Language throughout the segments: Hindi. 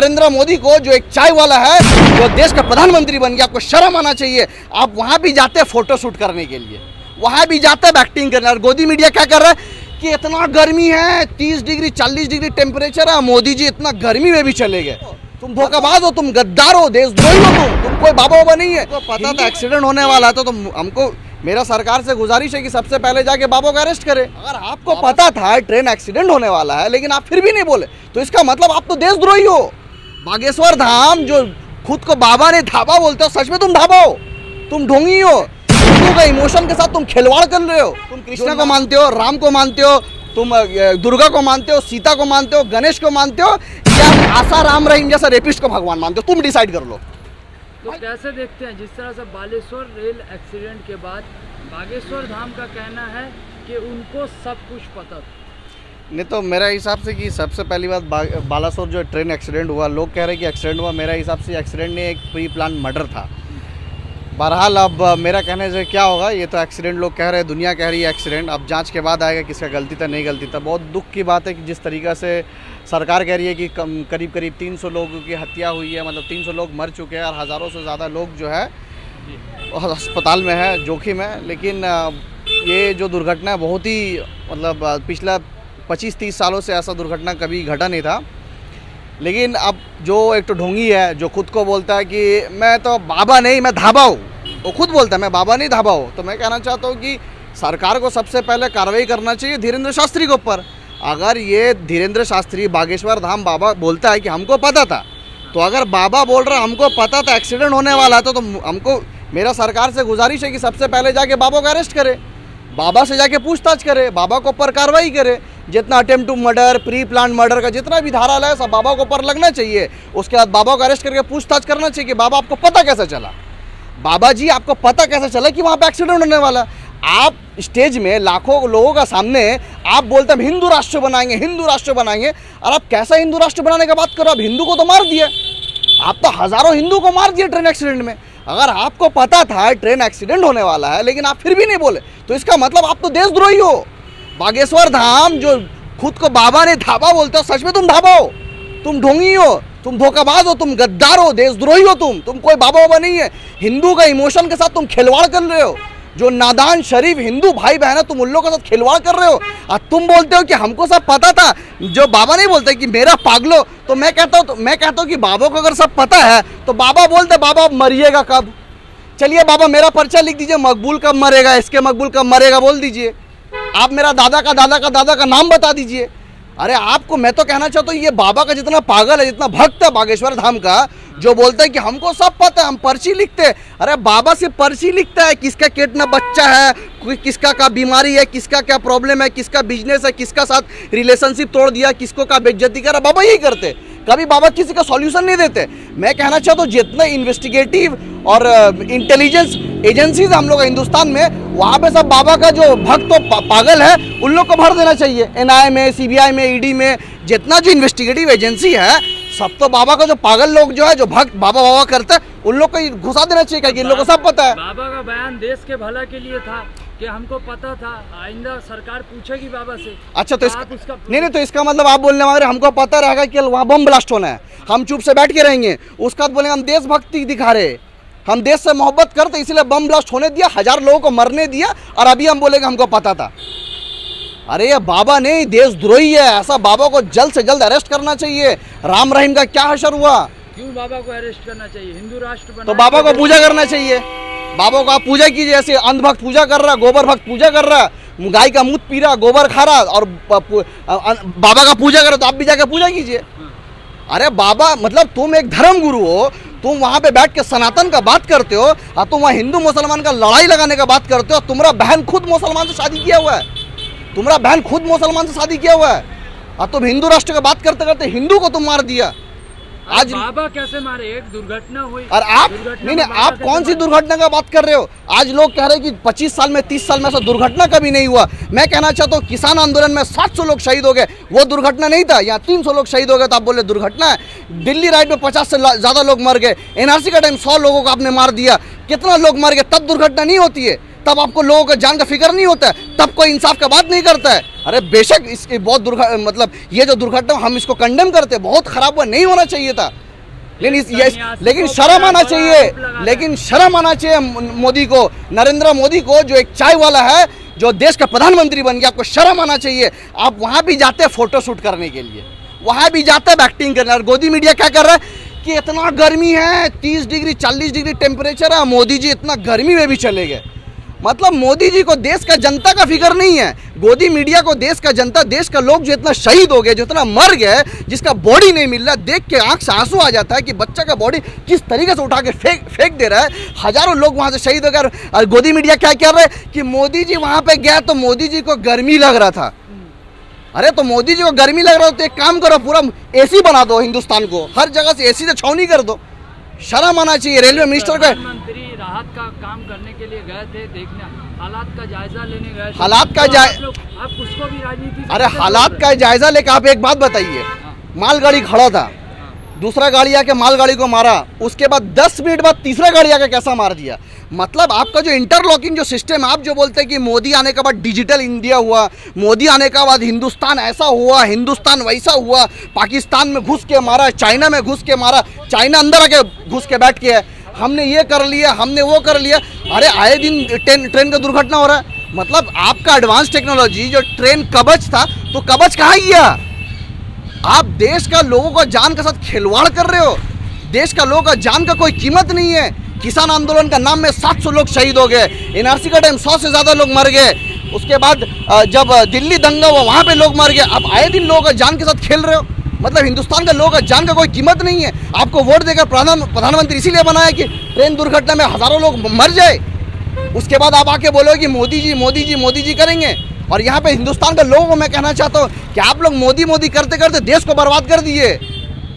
नरेंद्र मोदी को, जो एक चाय वाला है, जो देश का प्रधानमंत्री बन गया, आपको शर्म आना चाहिए। आप वहाँ भी जाते हैं फोटो शूट करने के लिए, वहाँ भी जाते हैं एक्टिंग करने। और गोदी मीडिया क्या कर रहा है कि इतना गर्मी है, 30 डिग्री 40 डिग्री टेम्परेचर है, मोदी जी इतना गर्मी में भी चले गए। तुम धोखाबाज हो, तुम गद्दार हो, देशद्रोही हो, तुम कोई बाबा बाबा नहीं है। तो पता था एक्सीडेंट होने वाला है, तो हमको, मेरा सरकार से गुजारिश है कि सबसे पहले जाके बाबा को अरेस्ट करे। अगर आपको पता था ट्रेन एक्सीडेंट होने वाला है लेकिन आप फिर भी नहीं बोले, तो इसका मतलब आप तो देशद्रोही हो। बागेश्वर धाम, जो खुद को बाबा ने धाबा बोलते हो, सच में तुम धाबा हो, तुम ढोंगी हो। हिंदू का इमोशन के साथ तुम खिलवाड़ कर रहे हो। तुम कृष्णा को मानते हो, राम को मानते हो, तुम दुर्गा को मानते हो, सीता को मानते हो, गणेश को मानते हो, या आशा राम रहीम जैसा रेपिस्ट को भगवान मानते हो, तुम डिसाइड कर लो। तो कैसे देखते हैं जिस तरह से बालेश्वर रेल एक्सीडेंट के बाद बागेश्वर धाम का कहना है कि उनको सब कुछ पता था? नहीं, तो मेरा हिसाब से कि सबसे पहली बात, बालासोर जो ट्रेन एक्सीडेंट हुआ, लोग कह रहे हैं कि एक्सीडेंट हुआ, मेरा हिसाब से एक्सीडेंट नहीं, एक प्री प्लान मर्डर था। बहरहाल अब मेरा कहने से क्या होगा, ये तो एक्सीडेंट लोग कह रहे हैं, दुनिया कह रही है एक्सीडेंट। अब जांच के बाद आएगा किसका गलती था नहीं गलती था। बहुत दुख की बात है कि जिस तरीक़ा से सरकार कह रही है कि करीब 300 लोगों की हत्या हुई है, मतलब 300 लोग मर चुके हैं और हज़ारों से ज़्यादा लोग जो है अस्पताल में है, जोखिम है। लेकिन ये जो दुर्घटना है बहुत ही, मतलब पिछला 25-30 सालों से ऐसा दुर्घटना कभी घटा नहीं था। लेकिन अब जो एक तो ढोंगी है, जो खुद को बोलता है कि मैं तो बाबा नहीं, मैं धाबा हूँ, वो खुद बोलता है मैं बाबा नहीं धाबा हूँ। तो मैं कहना चाहता हूँ कि सरकार को सबसे पहले कार्रवाई करना चाहिए धीरेन्द्र शास्त्री के ऊपर। अगर ये धीरेन्द्र शास्त्री बागेश्वर धाम बाबा बोलता है कि हमको पता था, तो अगर बाबा बोल रहा हमको पता था एक्सीडेंट होने वाला था, तो हमको, मेरा सरकार से गुजारिश है कि सबसे पहले जाके बाबा को अरेस्ट करे, बाबा से जाके पूछताछ करे, बाबा के ऊपर कार्रवाई करे। जितना attempt to murder, pre plan murder का जितना भी धारा है सब बाबा के ऊपर लगना चाहिए। उसके बाद बाबा को अरेस्ट करके पूछताछ करना चाहिए कि बाबा आपको पता कैसे चला, बाबा जी आपको पता कैसे चला कि वहाँ पे एक्सीडेंट होने वाला। आप स्टेज में लाखों लोगों का सामने आप बोलते हैं हिंदू राष्ट्र बनाएंगे, हिंदू राष्ट्र बनाएंगे, और आप कैसा हिंदू राष्ट्र बनाने का बात करो? आप हिंदू को तो मार दिए, आप तो हज़ारों हिंदू को मार दिए ट्रेन एक्सीडेंट में। अगर आपको पता था ट्रेन एक्सीडेंट होने वाला है लेकिन आप फिर भी नहीं बोले, तो इसका मतलब आप तो देशद्रोही हो। बागेश्वर धाम, जो खुद को बाबा ने धाबा बोलते हो, सच में तुम धाबा हो, तुम ढोंगी हो, तुम धोखाबाज हो, तुम गद्दार हो, देशद्रोही हो, तुम कोई बाबा बाबा नहीं है। हिंदू का इमोशन के साथ तुम खिलवाड़ कर रहे हो। जो नादान शरीफ हिंदू भाई बहन है, तुम उन लोगों के साथ खिलवाड़ कर रहे हो। और तुम बोलते हो कि हमको सब पता था। जो बाबा नहीं बोलते कि मेरा पागलो, तो मैं कहता हूँ कि बाबा को अगर सब पता है तो बाबा बोलते बाबा मरिएगा कब, चलिए बाबा मेरा पर्चा लिख दीजिए, मकबूल कब मरेगा, इसके मकबूल कब मरेगा बोल दीजिए, आप मेरा दादा का दादा का दादा का नाम बता दीजिए। अरे आपको, मैं तो कहना चाहता हूँ ये बाबा का जितना पागल है, जितना भक्त है बागेश्वर धाम का, जो बोलता है कि हमको सब पता है, हम पर्ची लिखते हैं। अरे बाबा से पर्ची लिखता है, किसका कितना बच्चा है, किसका क्या बीमारी है, किसका क्या प्रॉब्लम है, किसका बिजनेस है, किसका साथ रिलेशनशिप तोड़ दिया, किसको का बेइज्जती करा, बाबा यही करते। कभी बाबा किसी का सॉल्यूशन नहीं देते। मैं कहना चाहता हूँ जितने इन्वेस्टिगेटिव और इंटेलिजेंस एजेंसीज हम लोग हिंदुस्तान में, वहाँ पे सब बाबा का जो भक्त तो पागल है उन लोग को भर देना चाहिए। NIA में, CBI में, ED में, जितना जो इन्वेस्टिगेटिव एजेंसी है, सब तो बाबा का जो पागल लोग जो है, जो भक्त बाबा बाबा करते हैं, उन लोग को घुसा देना चाहिए, क्योंकि इन लोगों को सब पता है। बाबा का बयान देश के भला के लिए था कि हमको पता था, आइंदा सरकार पूछेगी बाबा से। अच्छा, तो इसका नहीं, तो इसका मतलब आप बोलने वाले हमको पता रहेगा कि वहाँ बम ब्लास्ट होना है, हम चुप से बैठ के रहेंगे। उसका बाद बोलेंगे हम देशभक्ति दिखा रहे, हम देश से मोहब्बत करते इसलिए बम ब्लास्ट होने दिया, 1000 लोगों को मरने दिया, और अभी हम बोलेंगे हमको पता था। अरे ये बाबा नहीं, देशद्रोही है। ऐसा बाबा को जल्द से जल्द अरेस्ट करना चाहिए। राम रहीम का क्या हशर हुआ? क्यों बाबा को अरेस्ट करना चाहिए? हिंदू राष्ट्र तो बाबा को पूजा करना चाहिए। बाबा को आप पूजा कीजिए, ऐसे अंधभक्त पूजा कर रहा, गोबर भक्त पूजा कर रहा, गाय का मूत पी रहा, गोबर खा रहा, और बाबा का पूजा कर रहा, तो आप भी जाकर पूजा कीजिए। अरे बाबा, मतलब तुम एक धर्म गुरु हो, तुम वहाँ पे बैठ के सनातन का बात करते हो, और तुम वहाँ हिंदू मुसलमान का लड़ाई लगाने का बात करते हो। तुम्हारा बहन खुद मुसलमान से शादी किया हुआ है, तुम्हारा बहन खुद मुसलमान से शादी किया हुआ है, और तुम हिंदू राष्ट्र का बात करते करते हिंदू को तुम मार दिया। आज बाबा कैसे मारे? एक दुर्घटना हुई। और आप नहीं, आप कौन सी दुर्घटना का बात कर रहे हो? आज लोग कह रहे हैं कि 25 साल में 30 साल में ऐसा दुर्घटना कभी नहीं हुआ। मैं कहना चाहता हूँ किसान आंदोलन में 700 लोग शहीद हो गए, वो दुर्घटना नहीं था। यहाँ 300 लोग शहीद हो गए तो आप बोले दुर्घटना है। दिल्ली राइड में 50 से ज़्यादा लोग मर गए। NRC का टाइम 100 लोगों को आपने मार दिया, कितना लोग मर गए, तब दुर्घटना नहीं होती है। तब आपको लोगों का जान का फिक्र नहीं होता है, तब कोई इंसाफ का बात नहीं करता है। अरे बेशक इसकी बहुत मतलब ये जो दुर्घटना हम इसको कंडेम करते हैं, बहुत खराब हुआ, नहीं होना चाहिए था, लेकिन शर्म आना चाहिए, लेकिन शर्म आना चाहिए मोदी को, नरेंद्र मोदी को, जो एक चाय वाला है, जो देश का प्रधानमंत्री बन गया। आपको शर्म आना चाहिए। आप वहां भी जाते हैं फोटो शूट करने के लिए, वहां भी जाते हैं एक्टिंग करने, और गोदी मीडिया क्या कर रहा है कि इतना गर्मी है, 30 डिग्री 40 डिग्री टेम्परेचर है, मोदी जी इतना गर्मी में भी चले गए। मतलब मोदी जी को देश का जनता का फिक्र नहीं है, गोदी मीडिया को देश का जनता, देश का लोग जो इतना शहीद हो गए, जो इतना मर गए, जिसका बॉडी नहीं मिल रहा, देख के आंख से आंसू आ जाता है कि बच्चा का बॉडी किस तरीके से उठा के फेंक दे रहा है। हजारों लोग वहां से शहीद हो गए, और गोदी मीडिया क्या कर रहे हैं कि मोदी जी वहां पे गया तो मोदी जी को गर्मी लग रहा था। अरे तो मोदी जी को गर्मी लग रहा हो तो एक काम करो, पूरा एसी बना दो हिंदुस्तान को, हर जगह से एसी से छावनी कर दो। शर्म आना चाहिए रेलवे मिनिस्टर का। प्रधानमंत्री राहत का काम करने के लिए गए थे, देखने हालात का जायजा लेने गए थे। हालात का आप उसको भी राजनीति, अरे हालात का जायजा लेकर आप एक बात बताइए, मालगाड़ी खड़ा था, दूसरा गाड़ी आके मालगाड़ी को मारा, उसके बाद 10 मिनट बाद तीसरा गाड़ी आके कैसा मार दिया। मतलब आपका जो इंटरलॉकिंग जो सिस्टम, आप जो बोलते हैं कि मोदी आने के बाद डिजिटल इंडिया हुआ, मोदी आने के बाद हिंदुस्तान ऐसा हुआ, हिंदुस्तान वैसा हुआ, पाकिस्तान में घुस के मारा, चाइना में घुस के मारा, चाइना अंदर आके घुस के बैठ के हमने ये कर लिया, हमने वो कर लिया। अरे आए दिन ट्रेन का दुर्घटना हो रहा है। मतलब आपका एडवांस टेक्नोलॉजी जो ट्रेन कवच था, तो कवच कहाँ गया? आप देश का लोगों का जान के साथ खिलवाड़ कर रहे हो। देश का लोगों का जान का कोई कीमत नहीं है। किसान आंदोलन का नाम में 700 लोग शहीद हो गए, एनआरसी का टाइम 100 से ज़्यादा लोग मर गए, उसके बाद जब दिल्ली दंगा हुआ वहाँ पे लोग मर गए। अब आए दिन लोगों का जान के साथ खेल रहे हो। मतलब हिंदुस्तान का लोगों का जान का कोई कीमत नहीं है। आपको वोट देकर प्रधानमंत्री इसीलिए बनाया कि ट्रेन दुर्घटना में हज़ारों लोग मर जाए, उसके बाद आप आके बोलो कि मोदी जी मोदी जी मोदी जी करेंगे। और यहाँ पे हिंदुस्तान के लोगों को मैं कहना चाहता हूँ कि आप लोग मोदी मोदी करते करते देश को बर्बाद कर दिए।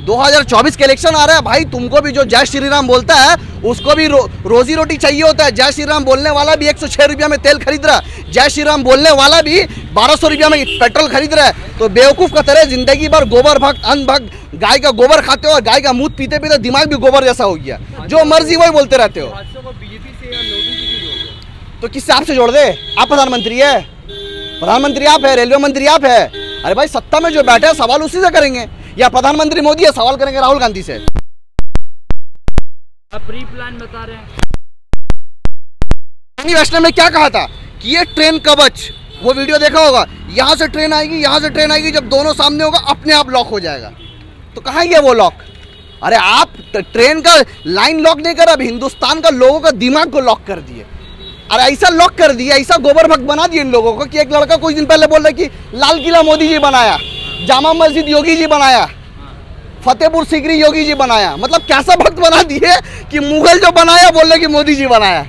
2024 के इलेक्शन आ रहा है भाई, तुमको भी जो जय श्री राम बोलता है उसको भी रोजी रोटी चाहिए होता है। जय श्री राम बोलने वाला भी 106 रुपया में तेल खरीद रहा है, जय श्री राम बोलने वाला भी 1200 रुपया में पेट्रोल खरीद रहा है। तो बेवकूफ़ का तरह जिंदगी भर गोबर भक्त अन्न भक्त, गाय का गोबर खाते हो और गाय का मूत पीते पीते दिमाग भी गोबर जैसा हो गया, जो मर्जी वही बोलते रहते हो। तो किससे आपसे जोड़ दे? आप प्रधानमंत्री है, प्रधानमंत्री आप है, रेलवे मंत्री आप है। अरे भाई सत्ता में जो बैठे हैं सवाल उसी से करेंगे, या प्रधानमंत्री मोदी है सवाल करेंगे राहुल गांधी से। आप प्री प्लान बता रहे हैं। वैष्णव ने क्या कहा था कि ये ट्रेन कवच, वो वीडियो देखा होगा, यहाँ से ट्रेन आएगी, यहाँ से ट्रेन आएगी, जब दोनों सामने होगा अपने आप लॉक हो जाएगा। तो कहाँ गया वो लॉक? अरे आप ट्रेन का लाइन लॉक नहीं कर, अब हिंदुस्तान का लोगों का दिमाग को लॉक कर दिए। अरे ऐसा लॉक कर दिया, ऐसा गोबर भक्त बना दिया इन लोगों को कि एक लड़का कुछ दिन पहले बोल रहा है कि लाल किला मोदी जी बनाया, जामा मस्जिद योगी जी बनाया, फतेहपुर सीकरी योगी जी बनाया। मतलब कैसा भक्त बना दिए कि मुगल जो बनाया बोल रहे कि मोदी जी बनाया।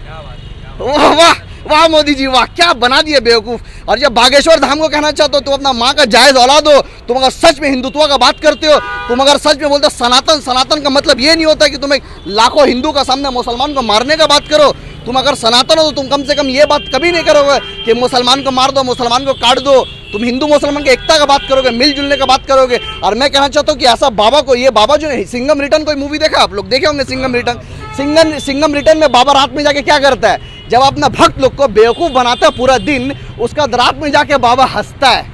वाह वाह वाह मोदी जी वाह, क्या बना दिए बेवकूफ़। और जब बागेश्वर धाम को कहना चाहते हो तुम अपना माँ का जायज़ औलाद हो, तुम अगर सच में हिंदुत्व का बात करते हो, तुम अगर सच में बोलते हो सनातन, सनातन का मतलब ये नहीं होता कि तुम एक लाखों हिंदू का सामने मुसलमान को मारने का बात करो। तुम अगर सनातन हो तो तुम कम से कम ये बात कभी नहीं करोगे कि मुसलमान को मार दो, मुसलमान को काट दो। तुम हिंदू मुसलमान की एकता का बात करोगे, मिलजुलने का बात करोगे। और मैं कहना चाहता हूँ कि ऐसा बाबा को, ये बाबा जो सिंघम रिटर्न कोई मूवी देखा आप लोग? देखे होंगे सिंघम रिटर्न। सिंघम रिटर्न में बाबा रात में जाके क्या करता है, जब अपना भक्त लोग को बेवकूफ़ बनाता है पूरा दिन, उसका रात में जाके बाबा हंसता है,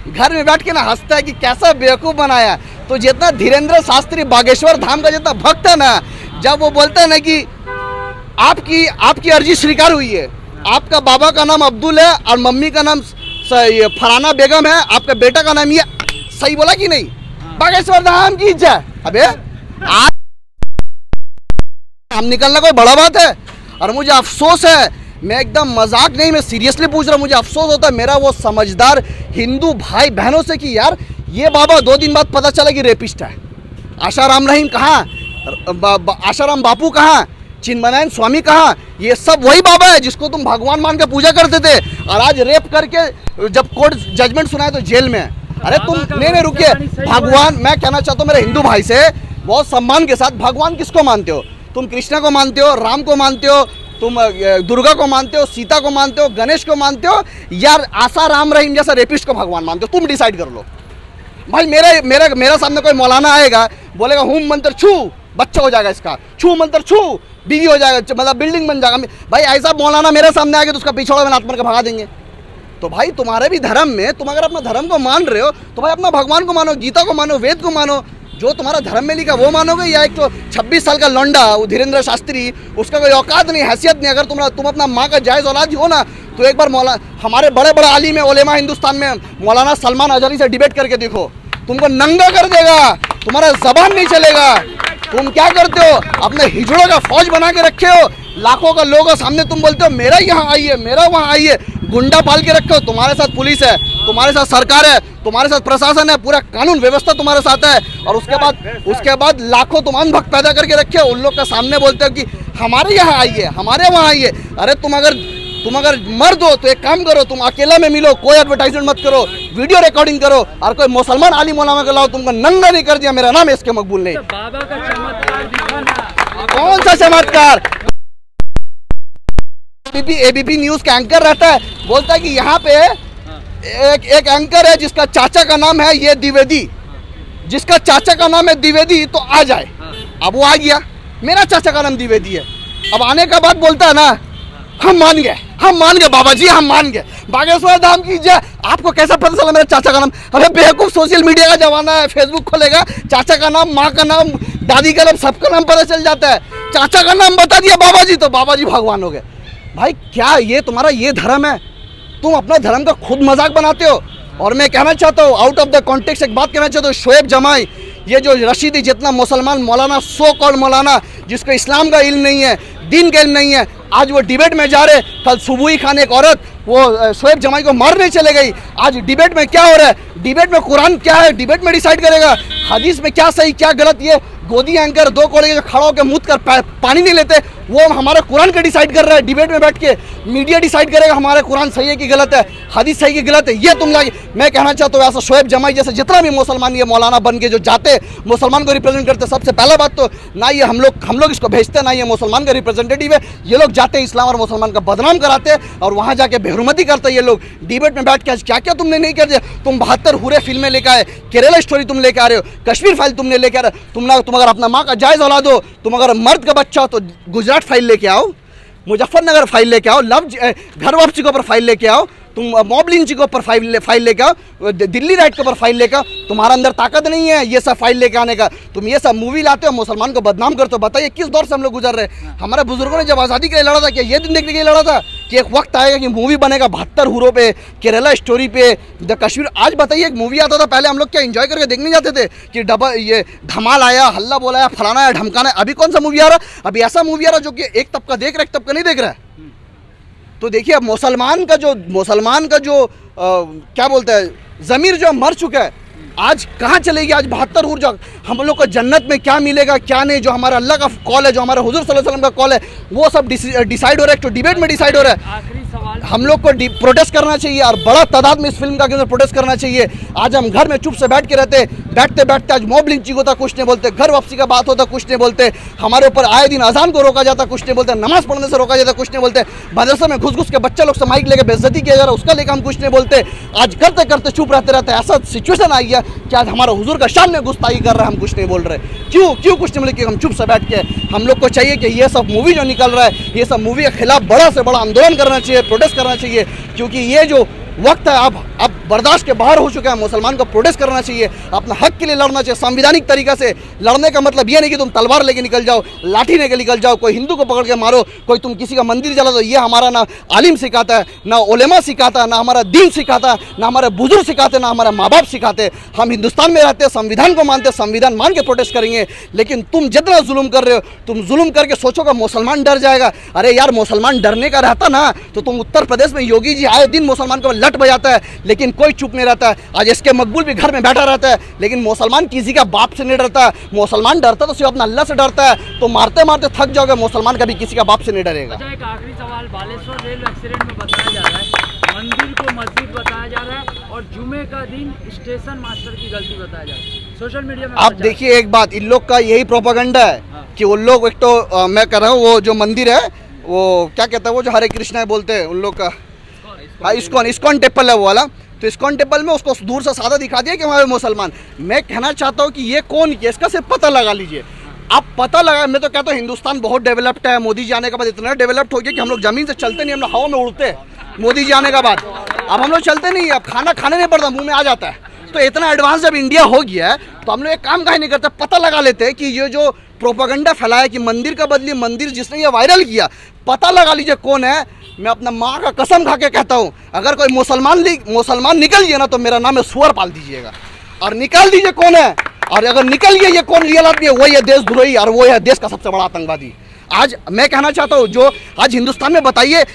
घर में बैठ के ना हंसता है कि कैसा बेवकूफ़ बनाया। तो जितना धीरेन्द्र शास्त्री बागेश्वर धाम का जितना भक्त है ना, जब वो बोलता है ना कि आपकी अर्जी स्वीकार हुई है, आपका बाबा का नाम अब्दुल है और मम्मी का नाम फराना बेगम है, आपका बेटा का नाम ये, सही बोला कि नहीं? बागेश्वर धाम की जय। अबे आज हम निकलना कोई बड़ा बात है? और मुझे अफसोस है, मैं एकदम मजाक नहीं, मैं सीरियसली पूछ रहा हूँ, मुझे अफसोस होता है मेरा वो समझदार हिंदू भाई बहनों से कि यार ये बाबा 2 दिन बाद पता चला कि रेपिस्ट है। आशाराम रहीम कहाँ, आशाराम बापू कहाँ, चिन्मयानंद स्वामी कहाँ? ये सब वही बाबा है जिसको तुम भगवान मान के पूजा करते थे, और आज रेप करके जब कोर्ट जजमेंट सुनाए तो जेल में। अरे तुम नहीं रुकिए, भगवान, मैं कहना चाहता हूँ मेरे हिंदू भाई से बहुत सम्मान के साथ, भगवान किसको मानते हो तुम? कृष्णा को मानते हो, राम को मानते हो, तुम दुर्गा को मानते हो, सीता को मानते हो, गणेश को मानते हो, यार आशाराम रहीम जैसा रेपिस्ट को भगवान मानते हो? तुम डिसाइड कर लो भाई। मेरा सामने कोई मौलाना आएगा, बोलेगा हुम मंत्र छू, बच्चा हो जाएगा इसका, छू मंत्र छू, बीवी हो जाएगा, मतलब बिल्डिंग बन जाएगा। भाई ऐसा मौलाना मेरे सामने आएगा तो उसका पिछौड़ा में लात मार के भगा देंगे। तो भाई तुम्हारे भी धर्म में, तुम अगर अपना धर्म को मान रहे हो तो भाई अपना भगवान को मानो, गीता को मानो, वेद को मानो, जो तुम्हारा धर्म में लिखा वो मानोगे, या एक तो 26 साल का लौंडा वो धीरेन्द्र शास्त्री, उसका कोई औकात नहीं, हैसियत नहीं। अगर तुम अपना माँ का जायज़ औलाद हो ना तो एक बार हमारे बड़े बड़े आलिम उलेमा हिंदुस्तान में मौलाना सलमान अजहरी से डिबेट करके देखो, तुमको नंगा कर देगा, तुम्हारा जबान नहीं चलेगा। तुम क्या करते हो, अपने हिजड़ों का फौज बना के रखे हो, लाखों का लोगों सामने तुम बोलते हो मेरा यहाँ आइए, मेरा वहाँ आइए, गुंडा पाल के रखे हो। तुम्हारे साथ पुलिस है, तुम्हारे साथ सरकार है, तुम्हारे साथ प्रशासन है, पूरा कानून व्यवस्था तुम्हारे साथ है, और उसके बाद लाखों तुम अंधभक्त पैदा करके रखे हो। उन लोग के सामने बोलते हो कि हमारे यहाँ आइए, हमारे वहाँ आइए। अरे तुम अगर मर्द हो तो एक काम करो, तुम अकेला में मिलो, कोई एडवर्टाइजमेंट मत करो, वीडियो रिकॉर्डिंग करो, और कोई मुसलमान आलिम मौलाना को लाओ, तुमको नंगा नहीं कर दिया, मेरा नाम इसके मकबूल नहीं। बाबा का चमत्कार दिखा ना। कौन सा चमत्कार? एबीपी न्यूज का एंकर रहता है, बोलता है कि यहाँ पे एक एंकर है जिसका चाचा का नाम है ये द्विवेदी, जिसका चाचा का नाम है द्विवेदी तो आ जाए। अब वो आ गया, मेरा चाचा का नाम द्विवेदी है। अब आने का बाद बोलता है ना हम मान गए बाबा जी, हम मान गए, बागेश्वर धाम की जय। आपको कैसा पता चला मेरे चाचा का नाम? अरे बेवकूफ, सोशल मीडिया का जमाना है, फेसबुक खोलेगा, चाचा का नाम, माँ का नाम, दादी का नाम, सबका नाम पता चल जाता है। चाचा का नाम बता दिया बाबा जी तो बाबा जी भगवान हो गए। भाई क्या ये तुम्हारा ये धर्म है? तुम अपना धर्म का खुद मजाक बनाते हो। और मैं कहना चाहता हूँ, आउट ऑफ द कॉन्टेक्स्ट एक बात कहना चाहता हूँ, शोएब जमाई, ये जो रशीदी जितना मुसलमान मौलाना, सो कॉल्ड मौलाना, जिसको इस्लाम का इल्म नहीं है, दीन का इल्म नहीं है, आज वो डिबेट में जा रहे। कल सुबुही खान एक औरत वो शोएब जमाई को मारने चले गई। आज डिबेट में क्या हो रहा है? डिबेट में कुरान क्या है, डिबेट में डिसाइड करेगा। हदीस में क्या सही क्या गलत, ये गोदी एंकर दो कोड़े जो खड़ा होकर मुँह कर पानी नहीं लेते, वो हमारा कुरान का डिसाइड कर रहा है। डिबेट में बैठ के मीडिया डिसाइड करेगा हमारा कुरान सही है कि गलत है, हदीस सही कि गलत है। ये तुम लागे। मैं कहना चाहता हूँ ऐसा शोएब जमाई जैसे जितना भी मुसलमान ये मौलाना बन के जो जाते मुसलमान को रिप्रेजेंट करते, सबसे पहला बात तो ना ये हम लोग इसको भेजते, ना ये मुसलमान का रिप्रेजेंटेटिव है। ये लोग जाते इस्लाम और मुसलमान का बदनाम कराते हैं और वहाँ जाके बेहरुमती करते ये लोग। डिबेट में बैठ के आज क्या क्या तुमने नहीं कर दिया। तुम 72 हुरे फिल्में लेकर आए, केरला स्टोरी तुम लेकर आ रहे हो, कश्मीर फाइल तुमने लेकर आ रहे हो। तुम अगर अपना माँ का जायज़ औलाद हो, तुम अगर मर्द का बच्चा हो तो गुजरात फाइल लेके आओ, मुजफ्फरनगर फाइल लेके आओ, घर वापसी के ऊपर फाइल लेके आओ, तुम मॉब लिंचिंग के ऊपर फाइल लेके आओ, दिल्ली राइट के ऊपर फाइल लेके आओ। तुम्हारा अंदर ताकत नहीं है ये सब फाइल लेके आने का। तुम ये सब मूवी लाते हो, मुसलमान को बदनाम करते हो। बताइए किस दौर से हम लोग गुजर रहे हैं? हमारे बुजुर्गों ने जब आज़ादी के लिए लड़ा था, क्या ये दिन देखने के लिए लड़ा था कि एक वक्त आएगा कि मूवी बनेगा 72 हुरों पे, केरला स्टोरी पे, द कश्मीर। आज बताइए एक मूवी आता था, पहले हम लोग क्या एंजॉय करके देखने जाते थे कि ये धमाल आया, हल्ला बोला है, फलाना है, ढमकाना है। अभी कौन सा मूवी आ रहा है? अभी ऐसा मूवी आ रहा है जो कि एक तबका देख रहा है, एक तबका नहीं देख रहा है। तो देखिए अब मुसलमान का जो क्या बोलते हैं, ज़मीर जो मर चुका है, आज कहाँ चलेगी? आज 72 हुर जो हम लोग को जन्नत में क्या मिलेगा क्या नहीं, जो हमारा अल्लाह का कॉल है, जो हमारा हुजूर सल्लल्लाहु अलैहि वसल्लम का कॉल है, वो सब डिसाइड हो रहा है, तो डिबेट में डिसाइड हो रहा है। आखिरी सवाल, हम लोग को प्रोटेस्ट करना चाहिए और बड़ा तादाद में इस फिल्म का प्रोटेस्ट करना चाहिए। आज हम घर में चुप से बैठ के बैठते आज मॉब लिंचिंग होता, कुछ नहीं बोलते, घर वापसी का बात होता, कुछ नहीं बोलते, हमारे ऊपर आए दिन अजान को रोका जाता, कुछ नहीं बोलते, नमाज पढ़ने से रोका जाता, कुछ नहीं बोलते, मदरसे में घुस के बच्चा लोग से माइक लेके बेइज्जती किया जा रहा है, उसका लेकर हम कुछ नहीं बोलते। आज करते करते चुप रहते ऐसा सिचुएशन आई है कि आज हमारा हुजूर का शान में गुस्ताखी कर रहा है, हम कुछ नहीं बोल रहे। क्यों कुछ नहीं बोले कि हम चुप से बैठ के। हम लोग को चाहिए कि ये सब मूवी जो निकल रहा है, ये सब मूवी के खिलाफ बड़ा से बड़ा आंदोलन करना चाहिए, प्रोटेस्ट करना चाहिए, क्योंकि ये जो वक्त है अब बर्दाश्त के बाहर हो चुका है। मुसलमान को प्रोटेस्ट करना चाहिए, अपना हक के लिए लड़ना चाहिए संवैधानिक तरीका से। लड़ने का मतलब ये नहीं कि तुम तलवार लेके निकल जाओ, लाठी लेके निकल जाओ, कोई हिंदू को पकड़ के मारो, कोई तुम किसी का मंदिर जला दो। ये हमारा ना आलिम सिखाता है, ना उलेमा सिखाता है, ना हमारा दीन सिखाता है, ना हमारे बुजुर्ग सिखाते, ना हमारे माँ बाप सिखाते। हम हिंदुस्तान में रहते हैं, संविधान को मानते, संविधान मान के प्रोटेस्ट करेंगे। लेकिन तुम जितना जुल्म कर रहे हो, तुम जुल्म करके सोचोगे मुसलमान डर जाएगा। अरे यार, मुसलमान डरने का रहता ना तो तुम उत्तर प्रदेश में योगी जी आए दिन मुसलमान को लट बजाता है, लेकिन कोई चुप नहीं रहता है। आज इसके मकबूल भी घर में बैठा रहता है, लेकिन मुसलमान किसी का बाप से नहीं डरता। मुसलमान डरता तो सिर्फ अपना अल्लाह से डरता है। तो मारते मारते थक जाओगे, मुसलमान कभी किसी का बाप से नहीं डरेगा। अच्छा, एक आखिरी सवाल, बालेश्वर रेल एक्सीडेंट में बताया जा रहा है मंदिर को मस्जिद बताया जा रहा है और जुमे का दिन स्टेशन मास्टर की गलती बताया जा रहा है सोशल मीडिया में। आप देखिए एक बात, इन लोग का यही प्रोपेगेंडा है कि उन लोग, एक तो मैं कह रहा हूँ वो जो मंदिर है वो क्या कहता है, वो जो हरे कृष्णा बोलते हैं उन लोग का, हाँ इस्कॉन टेम्पल है वो वाला, तो इस्कॉन टेम्पल में उसको दूर से सादा दिखा दिया कि हमारे मुसलमान। मैं कहना चाहता हूँ कि ये कौन किया, इसका सिर्फ पता लगा लीजिए। आप पता लगा, मैं तो कहता हूँ हिंदुस्तान बहुत डेवलप्ड है। मोदी जी आने के बाद इतना डेवलप्ड हो गया कि हम लोग ज़मीन से चलते नहीं, हम लोग हवा में उड़ते हैं। मोदी जी आने के बाद अब हम लोग चलते नहीं, अब खाना खाने नहीं पड़ता, मुँह में आ जाता है। तो इतना एडवांस जब इंडिया हो गया है तो हम लोग एक काम काहे नहीं करते, पता लगा लेते हैं कि ये जो प्रोपेगेंडा फैलाया कि मंदिर का बदली मंदिर, जिसने ये वायरल किया, पता लगा लीजिए कौन है। मैं अपना माँ का कसम खा के कहता हूँ, अगर कोई मुसलमान निकल गया ना तो मेरा नाम है सुअर पाल दीजिएगा, और निकाल दीजिए कौन है। और अगर निकल गया ये कौन रियल आदमी है, वही है देशद्रोही और वो है देश का सबसे बड़ा आतंकवादी। आज मैं कहना चाहता हूँ, जो आज हिंदुस्तान में बताइए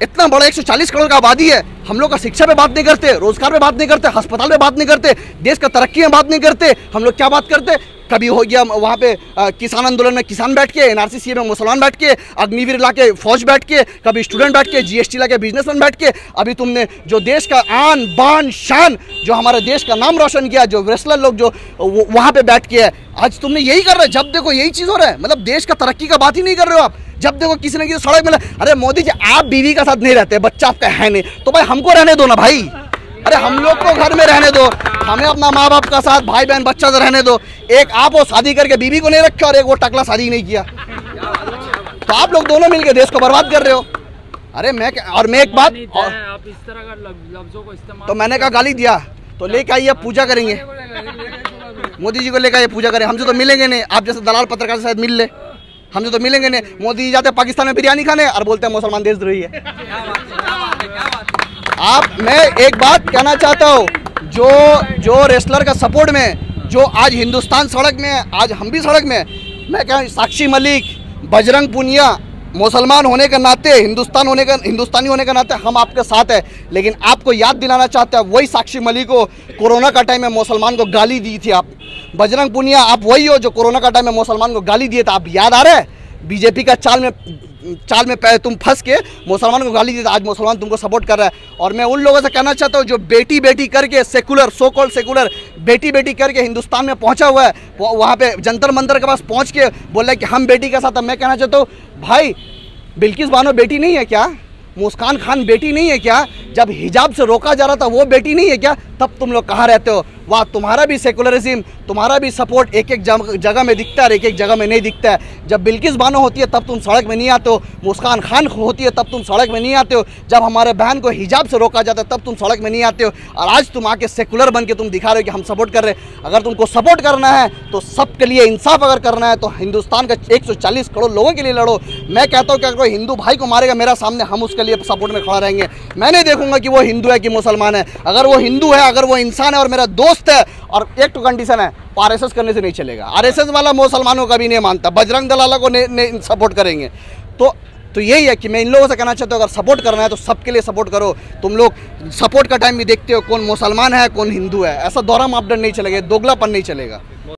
इतना बड़ा 140 करोड़ का आबादी है, हम लोग का शिक्षा पे बात नहीं करते, रोजगार पे बात नहीं करते, अस्पताल पे बात नहीं करते, देश का तरक्की में बात नहीं करते। हम लोग क्या बात करते, कभी हो गया वहाँ पे किसान आंदोलन में किसान बैठ के, NRC में मुसलमान बैठ के, अग्निवीर ला के फौज बैठ के, कभी स्टूडेंट बैठ के, GST ला के बिजनेसमैन बैठ के। अभी तुमने जो देश का आन बान शान, जो हमारे देश का नाम रोशन किया, जो रेसलर लोग जो वहाँ पे बैठ के है, आज तुमने यही कर रहे हो। जब देखो यही चीज़ हो रहा है, मतलब देश का तरक्की का बात ही नहीं कर रहे हो आप। जब देखो किसी न किसी सड़क में, अरे मोदी जी आप बीवी का साथ नहीं रहते, बच्चा आपका है नहीं, तो भाई हमको रहने दो ना भाई। अरे हम लोग को घर में रहने दो, हमें अपना माँ बाप का साथ, भाई बहन बच्चा से रहने दो। एक आप वो शादी करके बीवी को नहीं रखे और एक वो टकला शादी नहीं किया, तो आप लोग दोनों मिलके देश को बर्बाद कर रहे हो। अरे मैं एक बात, आप इस तरह का लफ्जों को इस्तेमाल, तो मैंने कहा गाली दिया तो लेकर आइए, पूजा करेंगे, मोदी जी को लेकर आइए पूजा करें। हमसे तो मिलेंगे नहीं, आप जैसे दलाल पत्रकार से शायद मिल ले, हमसे तो मिलेंगे नहीं। मोदी जी जाते हैं पाकिस्तान में बिरयानी खाने और बोलते हैं मुसलमान देशद्रोही है। मैं एक बात कहना चाहता हूँ, जो रेसलर का सपोर्ट में जो आज हिंदुस्तान सड़क में है, आज हम भी सड़क में है। मैं कह, साक्षी मलिक, बजरंग पुनिया, मुसलमान होने के नाते, हिंदुस्तानी होने के नाते हम आपके साथ है। लेकिन आपको याद दिलाना चाहते हैं, वही साक्षी मलिक को कोरोना का टाइम में मुसलमान को गाली दी थी आप। बजरंग पुनिया आप वही हो जो कोरोना का टाइम में मुसलमान को गाली दिए थे। आप याद आ रहा है, बीजेपी का चाल में तुम फंस के मुसलमान को गाली दी, आज मुसलमान तुमको सपोर्ट कर रहा है। और मैं उन लोगों से कहना चाहता हूँ जो बेटी बेटी करके सेकुलर, सो कॉल्ड सेकुलर बेटी बेटी करके हिंदुस्तान में पहुंचा हुआ है, वहाँ पे जंतर मंतर के पास पहुँच के बोल रहा है कि हम बेटी के साथ। मैं कहना चाहता हूँ भाई, बिल्किस बानो बेटी नहीं है क्या? मुस्कान खान बेटी नहीं है क्या? जब हिजाब से रोका जा रहा था वो बेटी नहीं है क्या? तब तुम लोग कहाँ रहते हो? वाह, तुम्हारा भी सेकुलरिज्म, तुम्हारा भी सपोर्ट एक एक जगह में दिखता है और एक एक जगह में नहीं दिखता है। जब बिल्किस बानो होती है तब तुम सड़क में नहीं आते हो, मुस्कान खान होती है तब तुम सड़क में नहीं आते हो, जब हमारे बहन को हिजाब से रोका जाता है तब तुम सड़क में नहीं आते हो। और आज तुम आके सेकुलर बन के तुम दिखा रहे हो कि हम सपोर्ट कर रहे हैं। अगर तुमको सपोर्ट करना है तो सबके लिए इंसाफ अगर करना है तो हिंदुस्तान का 140 करोड़ लोगों के लिए लड़ो। मैं कहता हूँ कि अगर कोई हिंदू भाई को मारेगा मेरा सामने, हम उसके लिए सपोर्ट में खड़ा रहेंगे। मैं नहीं देखूंगा कि वो हिंदू है कि मुसलमान है। अगर वो हिंदू है, अगर वो इंसान है और मेरा दोस्त है, और एक तो कंडीशन है, RSS करने से नहीं चलेगा। RSS वाला मुसलमानों का भी नहीं मानता, बजरंग दल वाला को नहीं सपोर्ट करेंगे। तो यही है कि मैं इन लोगों से कहना चाहता हूँ, अगर सपोर्ट करना है तो सबके लिए सपोर्ट करो। तुम लोग सपोर्ट का टाइम भी देखते हो कौन मुसलमान है कौन हिंदू है, ऐसा दोहरा मापदंड नहीं चलेगा, दोगलापन नहीं चलेगा।